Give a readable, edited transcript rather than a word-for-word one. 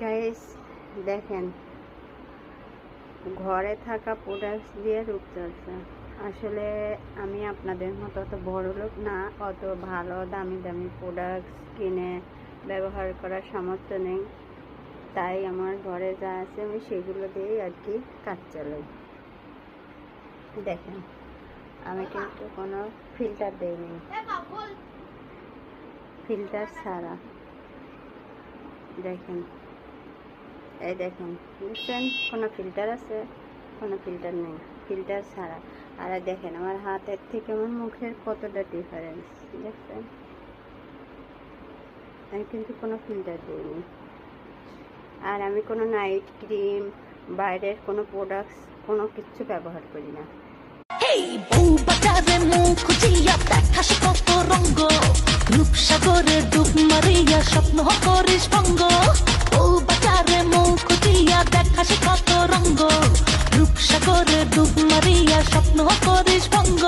Guys দেখেন, ঘরে থাকা প্রোডাক্টস দিয়ে রূপ চর্চা। আসলে আমি আপনাদের মতো অত বড় লোক না, অত ভালো দামি দামি প্রোডাক্টস কিনে ব্যবহার করার সামর্থ্য নেই। তাই আমার ঘরে যা আছে আমি সেগুলো দিয়েই আর কি কাজ চালাই। দেখেন, আমি কিন্তু কোনো ফিল্টার দিইনি, ফিল্টার ছাড়া। দেখেন, এই দেখেন, বুঝছেন? কোনো ফিল্টার আছে, কোনো ফিল্টার নেই, ফিল্টার ছাড়া। আর দেখেন আমার হাতের থেকে আমার মুখের কতটা ডিফারেন্স, দেখছেন? আমি কিন্তু কোনো ফিল্টার দিইনি। আর আমি কোনো নাইট ক্রিম, বাইরের কোনো প্রোডাক্টস, কোনো কিছু ব্যবহার করি না। রূপসাগরে ডুব মারিয়া স্বপ্ন করিস ভঙ্গ, ও বাজারে মুখ দিয়া দেখাস কত রঙ্গ। রূপসাগরে ডুব মারিয়া স্বপ্ন করিস ভঙ্গ।